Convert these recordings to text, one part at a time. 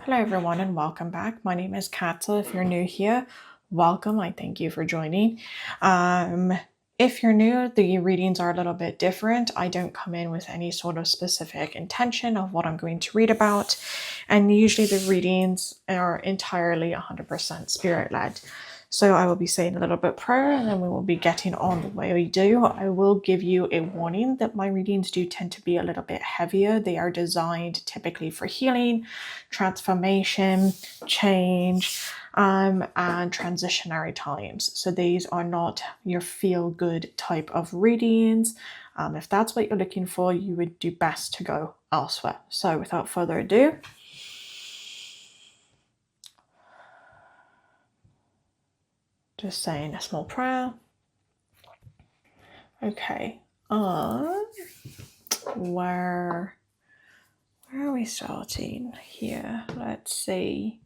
Hello everyone and welcome back. My name is Kat, so if you're new here, welcome. I thank you for joining. If you're new, the readings are a little bit different. I don't come in with any sort of specific intention of what I'm going to read about, and usually the readings are entirely 100% spirit-led. So I will be saying a little bit prayer and then we will be getting on the way we do. I will give you a warning that my readings do tend to be a little bit heavier. They are designed typically for healing, transformation, change, and transitionary times. So these are not your feel-good type of readings. If that's what you're looking for, you would do best to go elsewhere. So without further ado, just saying a small prayer. Okay. Where are we starting here? Let's see.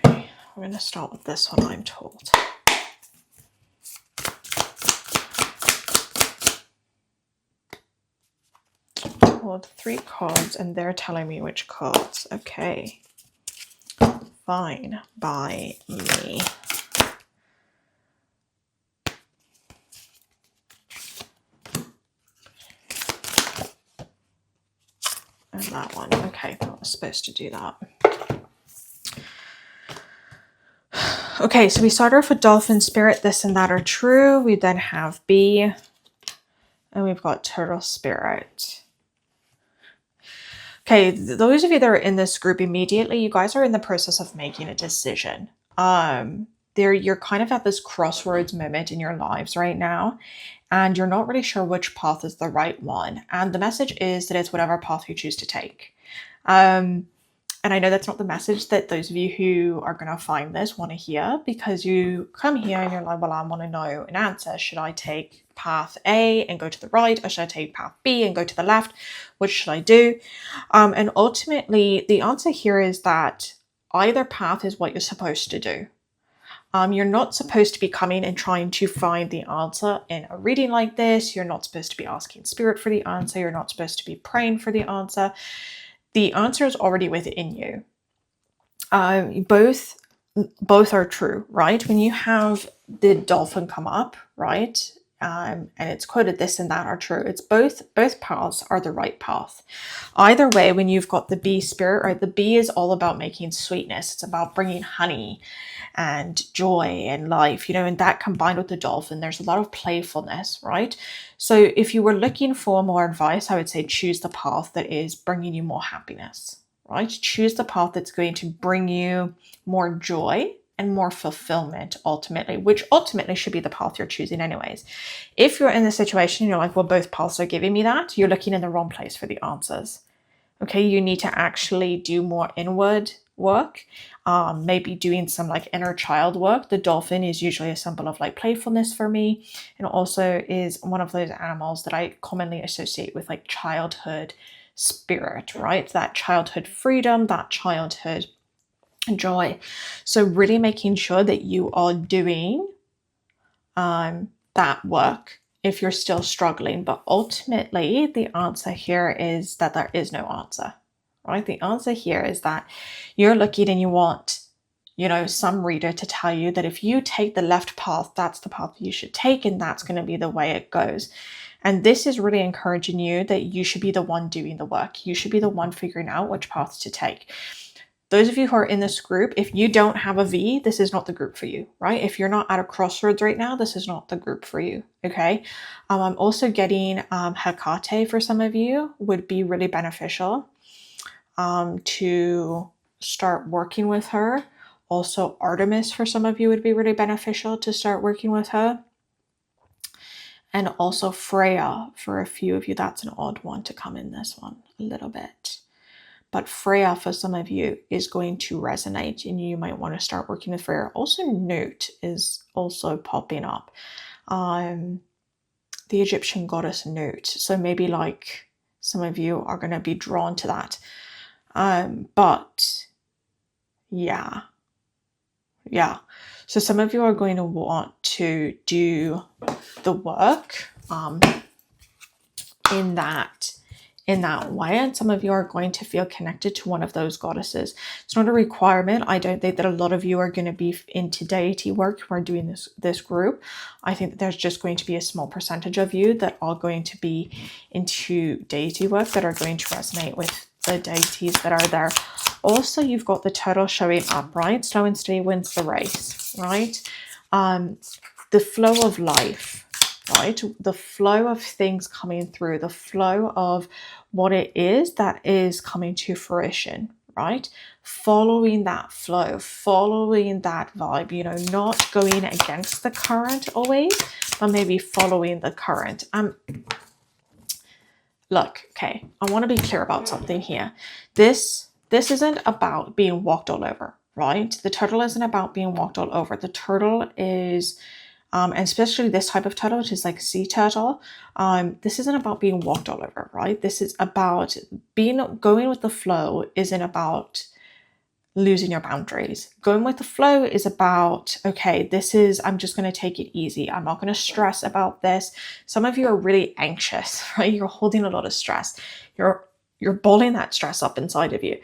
Okay, we're going to start with this one, I'm told. Well, 3 cards, and they're telling me which cards. Okay. Fine by me. And that one. Okay, I was supposed to do that. Okay, so we start off with Dolphin Spirit, this and that are true. We then have B, and we've got Turtle Spirit. Okay, those of you that are in this group immediately, you guys are in the process of making a decision. You're kind of at this crossroads moment in your lives right now, and you're not really sure which path is the right one. And the message is that it's whatever path you choose to take. And I know that's not the message that those of you who are going to find this want to hear, because you come here and you're like, well, I want to know an answer. Should I take path A and go to the right, or should I take path B and go to the left? Which should I do? And ultimately, the answer here is that either path is what you're supposed to do. You're not supposed to be coming and trying to find the answer in a reading like this. You're not supposed to be asking spirit for the answer. You're not supposed to be praying for the answer. The answer is already within you. Both are true, right? When you have the dolphin come up, right, and it's quoted this and that are true. It's both paths are the right path. Either way, when you've got the bee spirit, right, the bee is all about making sweetness. It's about bringing honey and joy and life, and that combined with the dolphin, there's a lot of playfulness, right? So if you were looking for more advice, I would say choose the path that is bringing you more happiness, right? Choose the path that's going to bring you more joy and more fulfillment ultimately, which ultimately should be the path you're choosing anyways. If you're in the situation, you're like, well, both paths are giving me that, you're looking in the wrong place for the answers. Okay, you need to actually do more inward work, maybe doing some like inner child work. The dolphin is usually a symbol of like playfulness for me, and also is one of those animals that I commonly associate with like childhood spirit, right? That childhood freedom, that childhood joy. So really making sure that you are doing that work if you're still struggling. But ultimately, the answer here is that there is no answer, right? The answer here is that you're looking and you want, some reader to tell you that if you take the left path, that's the path you should take, and that's going to be the way it goes. And this is really encouraging you that you should be the one doing the work. You should be the one figuring out which path to take. Those of you who are in this group, if you don't have a V, this is not the group for you, right? If you're not at a crossroads right now, this is not the group for you, okay? I'm also getting Hecate for some of you would be really beneficial to start working with her. Also, Artemis for some of you would be really beneficial to start working with her. And also Freya for a few of you. That's an odd one to come in this one a little bit. But Freya for some of you is going to resonate, and you might want to start working with Freya. Also, Nut is also popping up. The Egyptian goddess Nut. So maybe like some of you are going to be drawn to that. But yeah. So some of you are going to want to do the work in that in that way, and some of you are going to feel connected to one of those goddesses. It's not a requirement. I don't think that a lot of you are going to be into deity work who are doing this group. I think that there's just going to be a small percentage of you that are going to be into deity work, that are going to resonate with the deities that are there. Also, you've got the turtle showing up, right? Slow and steady wins the race, right? The flow of life, right? The flow of things coming through, the flow of what it is that is coming to fruition, right? Following that flow, following that vibe, you know, not going against the current always, but maybe following the current. Look, okay, I want to be clear about something here. This isn't about being walked all over, right? The turtle isn't about being walked all over. The turtle is, and especially this type of turtle, which is like sea turtle, this isn't about being walked all over, right? This is about going with the flow. Isn't about losing your boundaries. Going with the flow is about, okay, I'm just going to take it easy. I'm not going to stress about this. Some of you are really anxious, right? You're holding a lot of stress. You're bottling that stress up inside of you.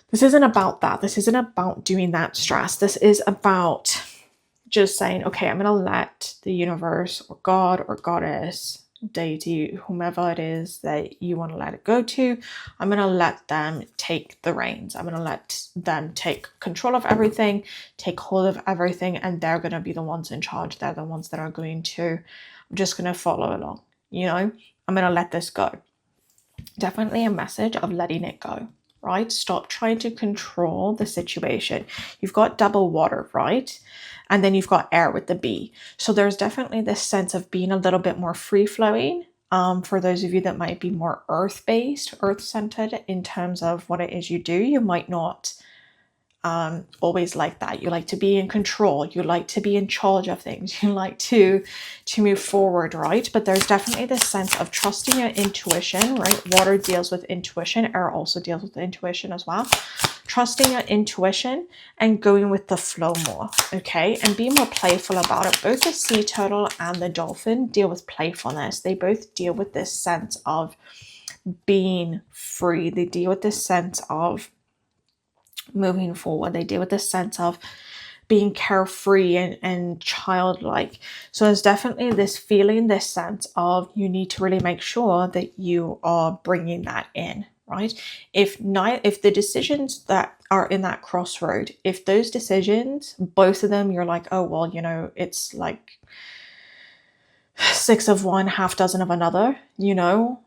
This isn't about that. This isn't about doing that stress. This is about just saying, okay, I'm going to let the universe or God or goddess, deity, whomever it is that you want to let it go to, I'm going to let them take the reins. I'm going to let them take control of everything, take hold of everything, and they're going to be the ones in charge. They're the ones that are going to, I'm just going to follow along, you know, I'm going to let this go. Definitely a message of letting it go, right? Stop trying to control the situation. You've got double water, right? And then you've got air with the B. So there's definitely this sense of being a little bit more free-flowing. For those of you that might be more earth-based, earth-centered in terms of what it is you do, you might not always like that. You like to be in control. You like to be in charge of things. You like to move forward, right? But there's definitely this sense of trusting your intuition, right? Water deals with intuition. Air also deals with intuition as well. Trusting your intuition and going with the flow more, okay? And be more playful about it. Both the sea turtle and the dolphin deal with playfulness. They both deal with this sense of being free. They deal with this sense of moving forward. They deal with this sense of being carefree and childlike. So there's definitely this feeling, this sense of you need to really make sure that you are bringing that in, right? If the decisions that are in that crossroad, if those decisions, both of them, you're like, oh, well, you know, it's like 6 of one, half dozen of another, you know,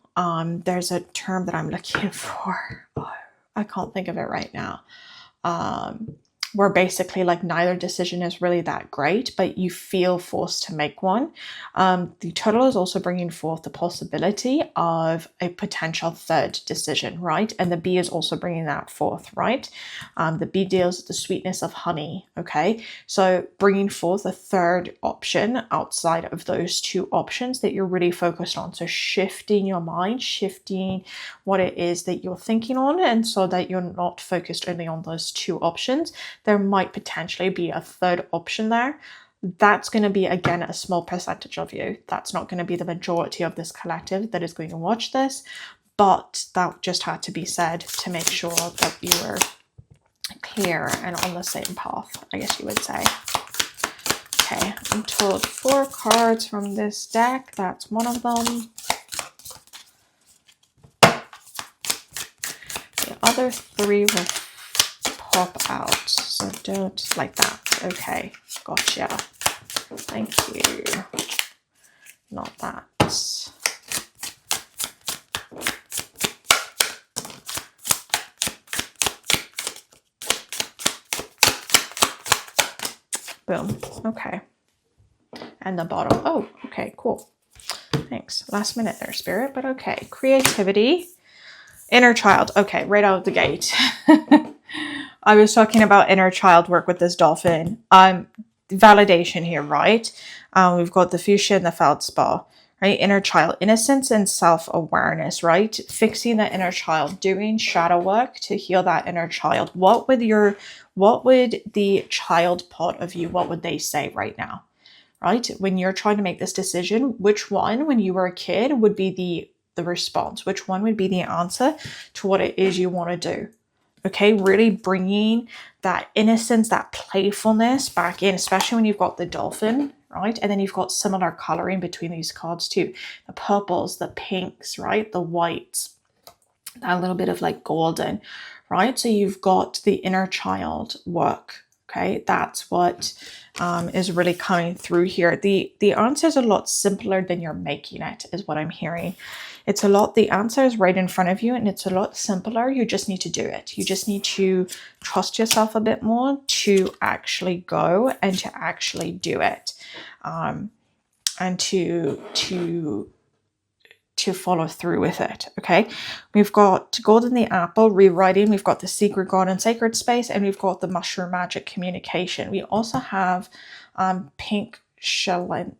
there's a term that I'm looking for. Oh, I can't think of it right now. Where basically like neither decision is really that great, but you feel forced to make one. The turtle is also bringing forth the possibility of a potential third decision, right? And the bee is also bringing that forth, right? The bee deals with the sweetness of honey, okay? So bringing forth a third option outside of those two options that you're really focused on. So shifting your mind, shifting what it is that you're thinking on, and so that you're not focused only on those two options. There might potentially be a third option there. That's going to be, again, a small percentage of you. That's not going to be the majority of this collective that is going to watch this, but that just had to be said to make sure that you were clear and on the same path, I guess you would say. Okay, I'm told 4 cards from this deck. That's one of them. The other 3 will pop out, so don't like that. Okay, gotcha. Thank you. Not that. Boom. Okay. And the bottom. Oh, okay, cool. Thanks. Last minute there, Spirit, but okay. Creativity. Inner child. Okay, right out of the gate. I was talking about inner child work with this dolphin. Validation here, right? We've got the fuchsia and the feldspar, right? Inner child, innocence and self-awareness, right? Fixing the inner child, doing shadow work to heal that inner child. What would the child part of you, what would they say right now, right? When you're trying to make this decision, which one, when you were a kid, would be the the response? Which one would be the answer to what it is you want to do? Okay, really bringing that innocence, that playfulness back in, especially when you've got the dolphin, right? And then you've got similar coloring between these cards too. The purples, the pinks, right? The whites, that little bit of like golden, right? So you've got the inner child work. Okay, that's what is really coming through here. The answer is a lot simpler than you're making it, is what I'm hearing. The answer is right in front of you, and it's a lot simpler. You just need to do it. You just need to trust yourself a bit more to actually go and to actually do it, and to follow through with it. Okay, we've got gold in the apple, rewriting. We've got the secret garden, sacred space, and we've got the mushroom magic, communication. We also have pink chalcedony.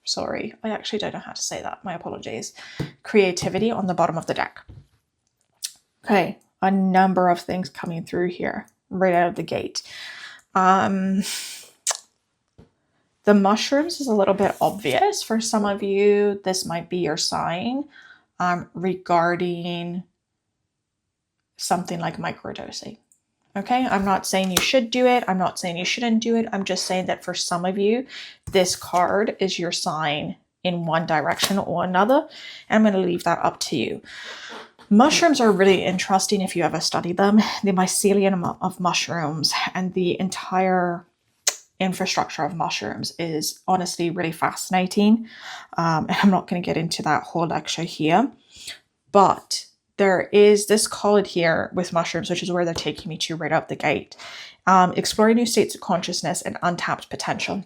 Sorry, I actually don't know how to say that. My apologies. Creativity on the bottom of the deck. Okay, a number of things coming through here right out of the gate. The mushrooms is a little bit obvious for some of you. This might be your sign regarding something like microdosing. Okay, I'm not saying you should do it. I'm not saying you shouldn't do it. I'm just saying that for some of you, this card is your sign in one direction or another. And I'm going to leave that up to you. Mushrooms are really interesting if you ever study them. The mycelium of mushrooms and the entire infrastructure of mushrooms is honestly really fascinating. And I'm not going to get into that whole lecture here, but there is this card here with mushrooms, which is where they're taking me to right up the gate. Exploring new states of consciousness and untapped potential.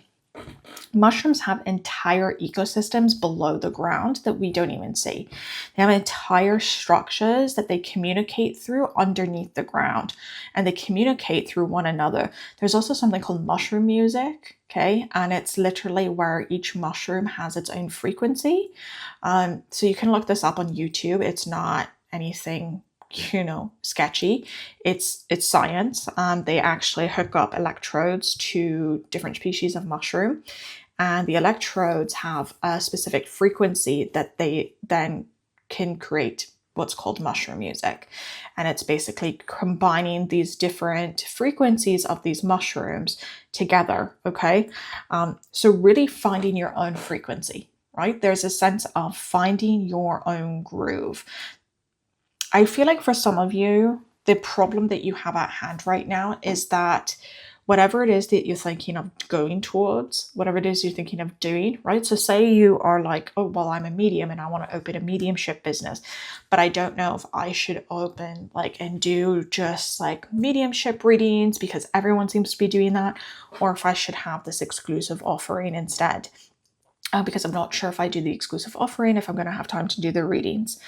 Mushrooms have entire ecosystems below the ground that we don't even see. They have entire structures that they communicate through underneath the ground, and they communicate through one another. There's also something called mushroom music, okay? And it's literally where each mushroom has its own frequency. So you can look this up on YouTube. It's not anything sketchy. It's science. They actually hook up electrodes to different species of mushroom, and the electrodes have a specific frequency that they then can create what's called mushroom music. And it's basically combining these different frequencies of these mushrooms together. Okay, so really finding your own frequency, right? There's a sense of finding your own groove. I feel like for some of you, the problem that you have at hand right now is that whatever it is that you're thinking of going towards, whatever it is you're thinking of doing, right? So say you are like, oh, well, I'm a medium and I want to open a mediumship business, but I don't know if I should open and do just mediumship readings because everyone seems to be doing that, or if I should have this exclusive offering instead. Because I'm not sure if I do the exclusive offering, if I'm going to have time to do the readings.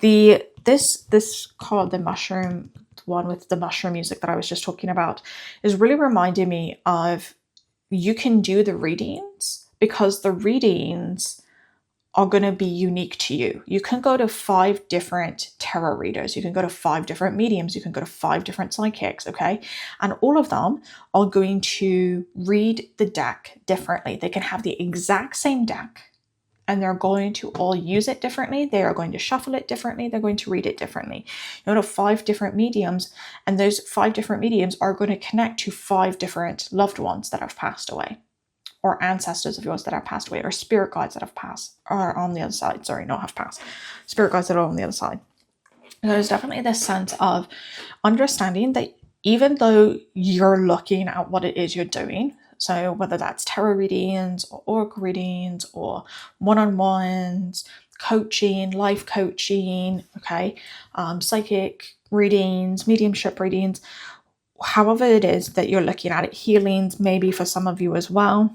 This called the mushroom, one with the mushroom music that I was just talking about, is really reminding me of you can do the readings because the readings are going to be unique to you. You can go to 5 different tarot readers. You can go to 5 different mediums. You can go to 5 different psychics, okay? And all of them are going to read the deck differently. They can have the exact same deck and they're going to all use it differently. They are going to shuffle it differently. They're going to read it differently. You go to 5 different mediums, and those 5 different mediums are going to connect to 5 different loved ones that have passed away, or ancestors of yours that have passed away, or spirit guides that have passed, or on the other side, sorry, not have passed, spirit guides that are on the other side. There's definitely this sense of understanding that even though you're looking at what it is you're doing, so whether that's tarot readings or oracle readings or one-on-ones, coaching, life coaching, okay, psychic readings, mediumship readings, however it is that you're looking at it, healings maybe for some of you as well,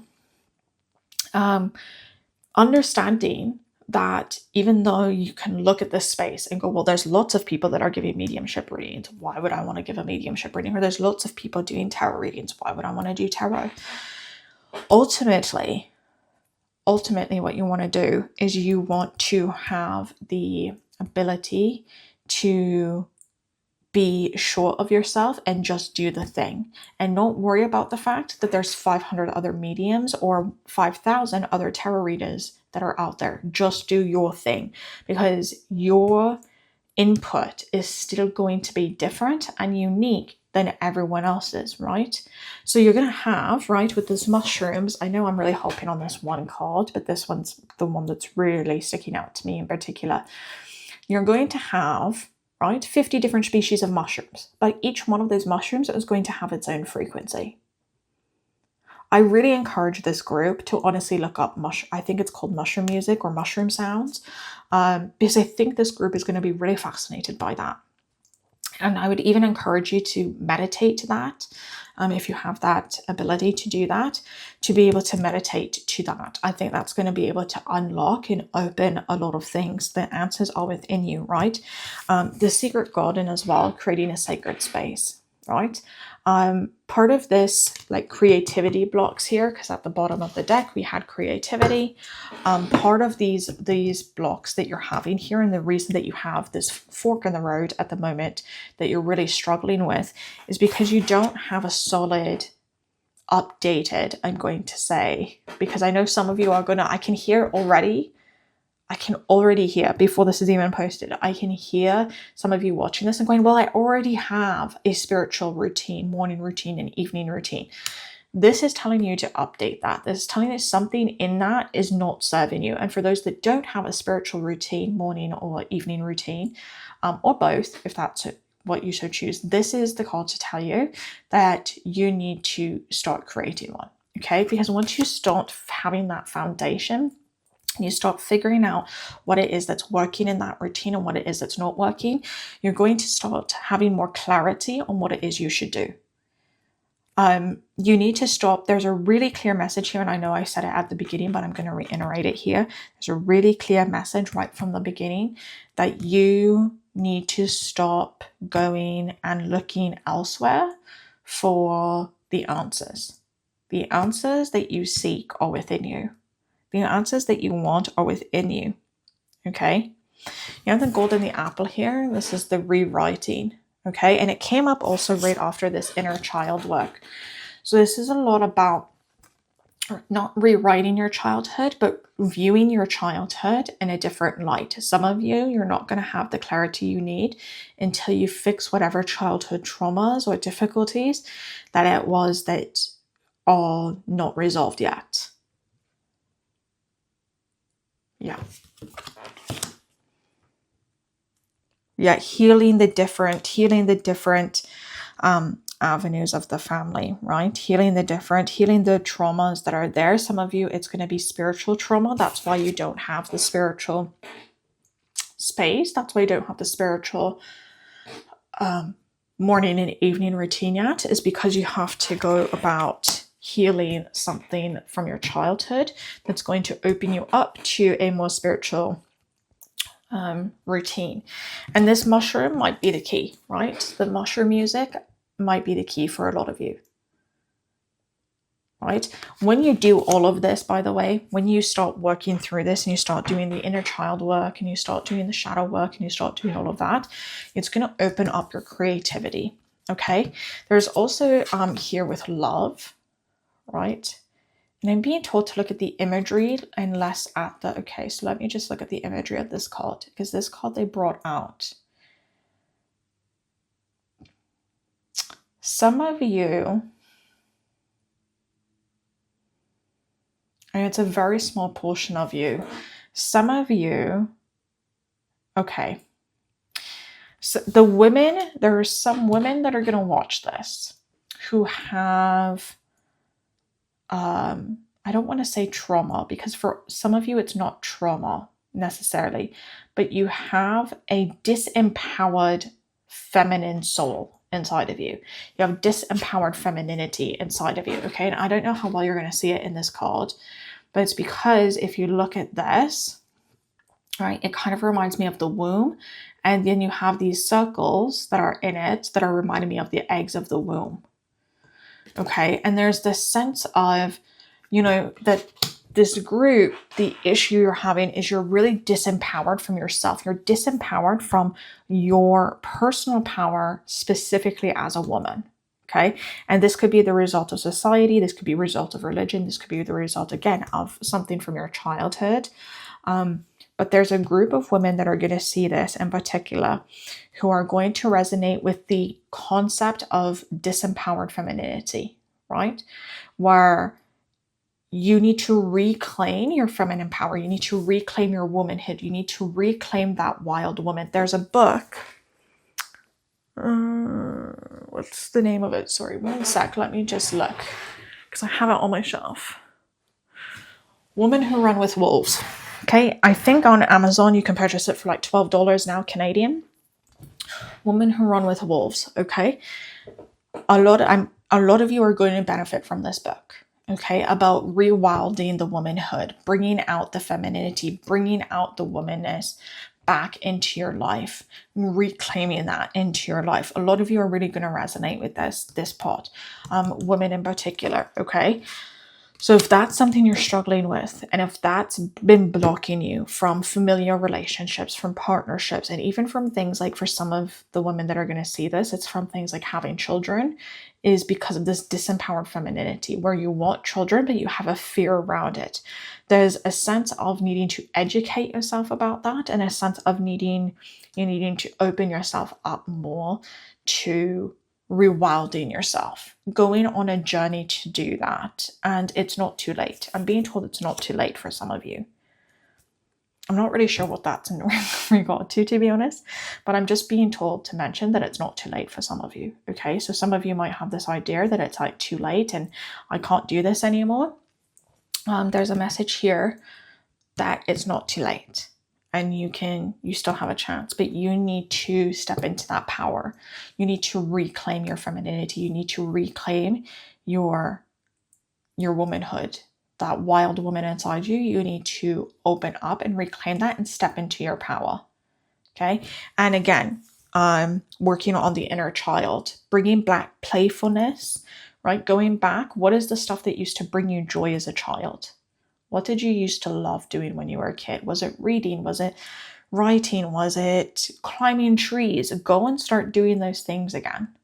understanding that even though you can look at this space and go, well, there's lots of people that are giving mediumship readings, why would I want to give a mediumship reading? Or there's lots of people doing tarot readings, why would I want to do tarot? Ultimately, what you want to do is you want to have the ability to be sure of yourself and just do the thing and not worry about the fact that there's 500 other mediums or 5,000 other tarot readers that are out there. Just do your thing, because your input is still going to be different and unique than everyone else's, right? So you're going to have, right, with these mushrooms, I know I'm really hoping on this one card, but this one's the one that's really sticking out to me in particular. You're going to have, right, 50 different species of mushrooms, but each one of those mushrooms is going to have its own frequency. I really encourage this group to honestly look up I think it's called mushroom music or mushroom sounds, because I think this group is going to be really fascinated by that. And I would even encourage you to meditate to that, if you have that ability to do that, to be able to meditate to that. I think that's going to be able to unlock and open a lot of things. The answers are within you, right? The secret garden as well, creating a sacred space, right? Part of this, like creativity blocks here, because at the bottom of the deck we had creativity. Part of these blocks that you're having here, and the reason that you have this fork in the road at the moment that you're really struggling with, is because you don't have a solid, updated, I'm going to say, because I know some of you are gonna, I can already hear, before this is even posted, I can hear some of you watching this and going, well, I already have a spiritual routine, morning routine and evening routine. This is telling you to update that. This is telling you something in that is not serving you. And for those that don't have a spiritual routine, morning or evening routine, or both, if that's what you so choose, this is the call to tell you that you need to start creating one, okay? Because once you start having that foundation, you start figuring out what it is that's working in that routine and what it is that's not working, you're going to start having more clarity on what it is you should do. You need to stop. There's a really clear message here, and I know I said it at the beginning, but I'm going to reiterate it here. There's a really clear message right from the beginning that you need to stop going and looking elsewhere for the answers. The answers that you seek are within you. The answers that you want are within you, okay? You have the gold in the apple here. This is the rewriting, okay? And it came up also right after this inner child work. So this is a lot about not rewriting your childhood, but viewing your childhood in a different light. Some of you, you're not going to have the clarity you need until you fix whatever childhood traumas or difficulties that it was that are not resolved yet. Yeah, healing the different avenues of the family, right? Healing the traumas that are there. Some of you, it's going to be spiritual trauma. That's why you don't have the spiritual space. That's why you don't have the spiritual morning and evening routine yet, is because you have to go about healing something from your childhood that's going to open you up to a more spiritual routine. And this mushroom might be the key, right? The mushroom music might be the key for a lot of you, right? When you do all of this, by the way, when you start working through this and you start doing the inner child work and you start doing the shadow work and you start doing all of that, it's going to open up your creativity, okay? There's also here with love, right? And I'm being told to look at the imagery and less at the, okay, so let me just look at the imagery of this card, because this card they brought out. Some of you, and it's a very small portion of you, some of you, okay, so the women, there are some women that are going to watch this who have, I don't want to say trauma, because for some of you it's not trauma necessarily, but you have a disempowered feminine soul inside of you. You have disempowered femininity inside of you, okay? And I don't know how well you're going to see it in this card, but it's because if you look at this, right, it kind of reminds me of the womb, and then you have these circles that are in it that are reminding me of the eggs of the womb. Okay, and there's this sense of, you know, that this group, the issue you're having is you're really disempowered from yourself. You're disempowered from your personal power, specifically as a woman. Okay. And this could be the result of society. This could be a result of religion. This could be the result, again, of something from your childhood. But there's a group of women that are going to see this in particular who are going to resonate with the concept of disempowered femininity, right? Where you need to reclaim your feminine power. You need to reclaim your womanhood. You need to reclaim that wild woman. There's a book. What's the name of it? Sorry, one sec. Let me just look because I have it on my shelf. Women Who Run with Wolves. Okay, I think on Amazon you can purchase it for like $12 now Canadian. Women Who Run with Wolves. Okay, a lot of you are going to benefit from this book. Okay, about rewilding the womanhood, bringing out the femininity, bringing out the womanness back into your life, reclaiming that into your life. A lot of you are really going to resonate with this part, women in particular. Okay. So if that's something you're struggling with, and if that's been blocking you from familiar relationships, from partnerships, and even from things like, for some of the women that are going to see this, it's from things like having children, is because of this disempowered femininity where you want children, but you have a fear around it. There's a sense of needing to educate yourself about that, and a sense of needing to open yourself up more to rewilding yourself, going on a journey to do that. And it's not too late. I'm being told it's not too late for some of you. I'm not really sure what that's in regard to be honest, but I'm just being told to mention that it's not too late for some of you. Okay, so some of you might have this idea that it's like too late and I can't do this anymore. There's a message here that it's not too late. And you still have a chance, but you need to step into that power. You need to reclaim your femininity. You need to reclaim your womanhood, that wild woman inside you. You need to open up and reclaim that and step into your power. Okay. And again, working on the inner child, bringing back playfulness, right? Going back, what is the stuff that used to bring you joy as a child? What did you used to love doing when you were a kid? Was it reading? Was it writing? Was it climbing trees? Go and start doing those things again.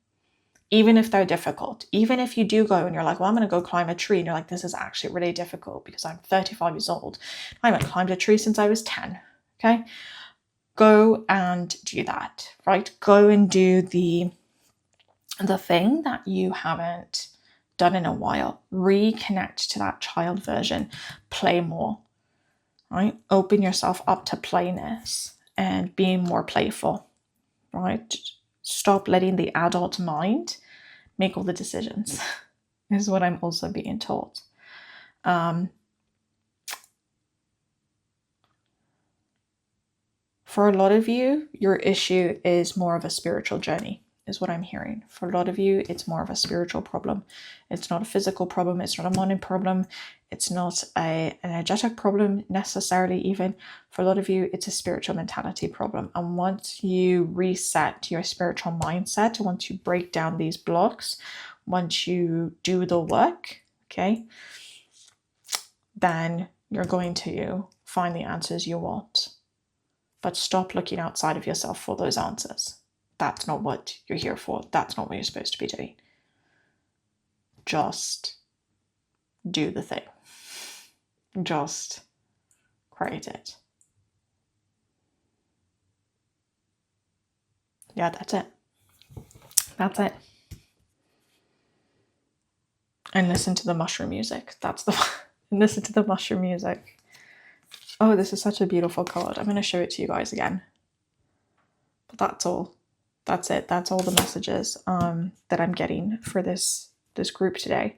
Even if they're difficult. Even if you do go and you're like, well, I'm going to go climb a tree. And you're like, this is actually really difficult because I'm 35 years old. I haven't climbed a tree since I was 10. Okay. Go and do that, right? Go and do the thing that you haven't done in a while. Reconnect to that child version. Play more, right? Open yourself up to playness and being more playful, right? Stop letting the adult mind make all the decisions is what I'm also being told. For a lot of you, your issue is more of a spiritual journey, is what I'm hearing. For a lot of you, it's more of a spiritual problem. It's not a physical problem. It's not a money problem. It's not an energetic problem necessarily even. For a lot of you, it's a spiritual mentality problem. And once you reset your spiritual mindset, once you break down these blocks, once you do the work, okay, then you're going to find the answers you want. But stop looking outside of yourself for those answers. That's not what you're here for. That's not what you're supposed to be doing. Just do the thing. Just create it. Yeah, that's it. That's it. And listen to the mushroom music. Listen to the mushroom music. Oh, this is such a beautiful card. I'm going to show it to you guys again. But that's all. That's it. That's all the messages that I'm getting for this group today.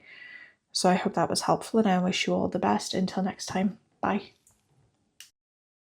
So I hope that was helpful and I wish you all the best. Until next time. Bye.